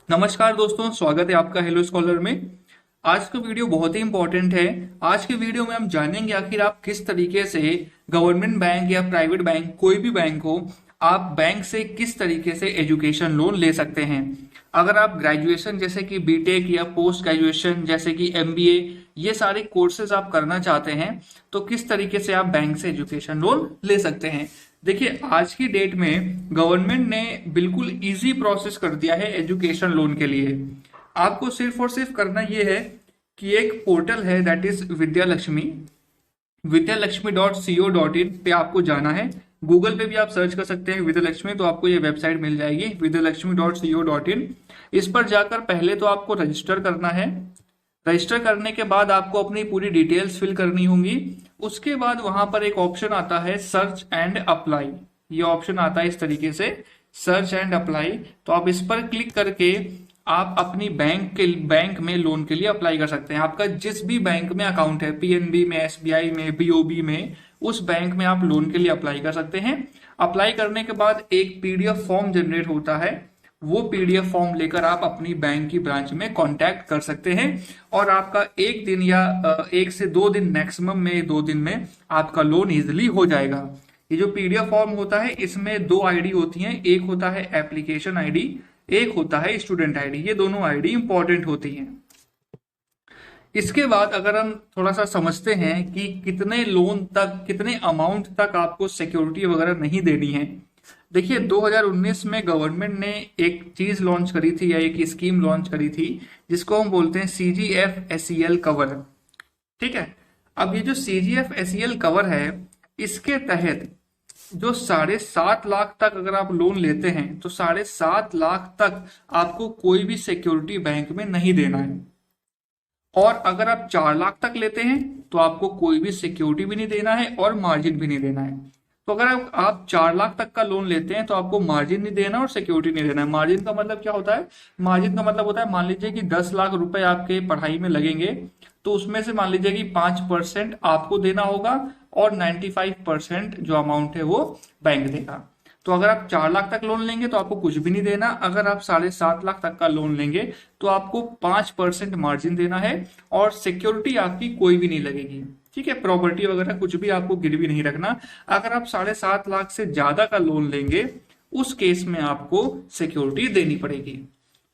नमस्कार दोस्तों, स्वागत है आपका हेलो स्कॉलर में। आज का वीडियो बहुत ही इंपॉर्टेंट है। आज के वीडियो में हम जानेंगे आखिर आप किस तरीके से गवर्नमेंट बैंक या प्राइवेट बैंक, कोई भी बैंक हो, आप बैंक से किस तरीके से एजुकेशन लोन ले सकते हैं। अगर आप ग्रेजुएशन जैसे कि बीटेक या पोस्ट ग्रेजुएशन जैसे कि एमबीए, ये सारे कोर्सेज आप करना चाहते हैं तो किस तरीके से आप बैंक से एजुकेशन लोन ले सकते हैं। देखिए, आज की डेट में गवर्नमेंट ने बिल्कुल इजी प्रोसेस कर दिया है एजुकेशन लोन के लिए। आपको सिर्फ और सिर्फ करना ये है कि एक पोर्टल है, दैट इज विद्यालक्ष्मी.co.in पे आपको जाना है। गूगल पे भी आप सर्च कर सकते हैं विद्यालक्ष्मी, तो आपको ये वेबसाइट मिल जाएगी विद्यालक्ष्मी.co.in। इस पर जाकर पहले तो आपको रजिस्टर करना है। रजिस्टर करने के बाद आपको अपनी पूरी डिटेल्स फिल करनी होंगी। उसके बाद वहां पर एक ऑप्शन आता है सर्च एंड अप्लाई। ये ऑप्शन आता है इस तरीके से, सर्च एंड अप्लाई। तो आप इस पर क्लिक करके आप अपनी बैंक में लोन के लिए अप्लाई कर सकते हैं। आपका जिस भी बैंक में अकाउंट है, पीएनबी में, एसबीआई में, बीओबी में, उस बैंक में आप लोन के लिए अप्लाई कर सकते हैं। अप्लाई करने के बाद एक पीडीएफ फॉर्म जनरेट होता है। वो पीडीएफ फॉर्म लेकर आप अपनी बैंक की ब्रांच में कांटेक्ट कर सकते हैं और आपका एक दिन या 1 से 2 दिन, मैक्सिमम में 2 दिन में आपका लोन इजिली हो जाएगा। ये जो पीडीएफ फॉर्म होता है इसमें 2 आईडी होती हैं, एक होता है एप्लीकेशन आईडी, एक होता है स्टूडेंट आईडी। ये दोनों आईडी इंपॉर्टेंट होती हैं। इसके बाद अगर हम थोड़ा सा समझते हैं कि कितने लोन तक, कितने अमाउंट तक आपको सिक्योरिटी वगैरह नहीं देनी है। देखिए, 2019 में गवर्नमेंट ने एक चीज लॉन्च करी थी या एक स्कीम लॉन्च करी थी जिसको हम बोलते हैं CGFSEL कवर। ठीक है। अब ये जो CGFSEL कवर है, इसके तहत जो 7.5 लाख तक अगर आप लोन लेते हैं तो 7.5 लाख तक आपको कोई भी सिक्योरिटी बैंक में नहीं देना है। और अगर आप 4 लाख तक लेते हैं तो आपको कोई भी सिक्योरिटी भी नहीं देना है और मार्जिन भी नहीं देना है। तो अगर आप 4 लाख तक का लोन लेते हैं तो आपको मार्जिन नहीं देना और सिक्योरिटी नहीं देना है। मार्जिन का मतलब क्या होता है? मार्जिन का मतलब होता है, मान लीजिए कि 10 लाख रुपए आपके पढ़ाई में लगेंगे तो उसमें से मान लीजिए कि 5% आपको देना होगा और 95% जो अमाउंट है वो बैंक देगा। तो अगर आप 4 लाख तक लोन लेंगे तो आपको कुछ भी नहीं देना। अगर आप 7.5 लाख तक का लोन लेंगे तो आपको 5% मार्जिन देना है और सिक्योरिटी आपकी कोई भी नहीं लगेगी। ठीक है, प्रॉपर्टी वगैरह कुछ भी आपको गिरवी नहीं रखना। अगर आप 7.5 लाख से ज्यादा का लोन लेंगे उस केस में आपको सिक्योरिटी देनी पड़ेगी।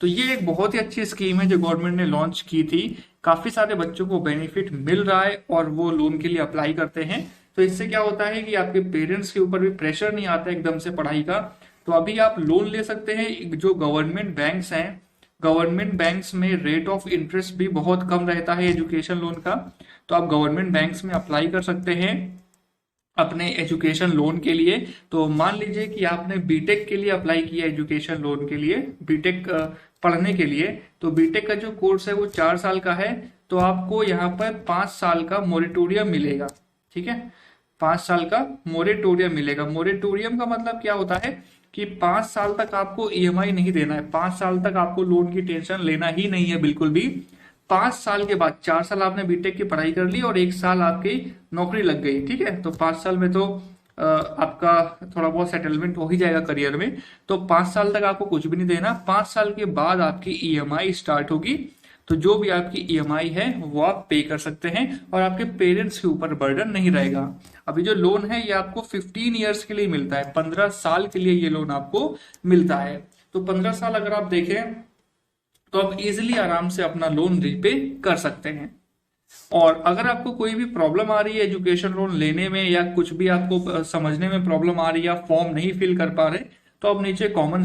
तो ये एक बहुत ही अच्छी स्कीम है जो गवर्नमेंट ने लॉन्च की थी। काफी सारे बच्चों को बेनिफिट मिल रहा है और वो लोन के लिए अप्लाई करते हैं। तो इससे क्या होता है कि आपके पेरेंट्स के ऊपर भी प्रेशर नहीं आता एकदम से पढ़ाई का। तो अभी आप लोन ले सकते हैं। जो गवर्नमेंट बैंक्स हैं, गवर्नमेंट बैंक्स में रेट ऑफ इंटरेस्ट भी बहुत कम रहता है एजुकेशन लोन का। तो आप गवर्नमेंट बैंक्स में अप्लाई कर सकते हैं अपने एजुकेशन लोन के लिए। तो मान लीजिए कि आपने बीटेक के लिए अप्लाई किया एजुकेशन लोन के लिए, बीटेक पढ़ने के लिए। तो बीटेक का जो कोर्स है वो 4 साल का है। तो आपको यहाँ पर 5 साल का मोरेटोरियम मिलेगा। ठीक है, 5 साल का मोरेटोरियम मिलेगा। मोरेटोरियम का मतलब क्या होता है कि 5 साल तक आपको ईएमआई नहीं देना है। 5 साल तक आपको लोन की टेंशन लेना ही नहीं है बिल्कुल भी। 5 साल के बाद, 4 साल आपने बीटेक की पढ़ाई कर ली और 1 साल आपकी नौकरी लग गई। ठीक है, तो 5 साल में तो आपका थोड़ा बहुत सेटलमेंट हो ही जाएगा करियर में। तो 5 साल तक आपको कुछ भी नहीं देना। 5 साल के बाद आपकी ईएमआई स्टार्ट होगी। तो जो भी आपकी ईएमआई है वो आप पे कर सकते हैं और आपके पेरेंट्स के ऊपर बर्डन नहीं रहेगा। अभी जो लोन है ये आपको 15 ईयर्स के लिए मिलता है। 15 साल के लिए ये लोन आपको मिलता है। तो 15 साल अगर आप देखें तो आप इजिली आराम से अपना लोन रीपे कर सकते हैं। और अगर आपको कोई भी प्रॉब्लम आ रही है एजुकेशन लोन लेने में या कुछ भी आपको समझने में प्रॉब्लम आ रही है, आप फॉर्म नहीं फिल कर पा रहे, तो आप नीचे कॉमन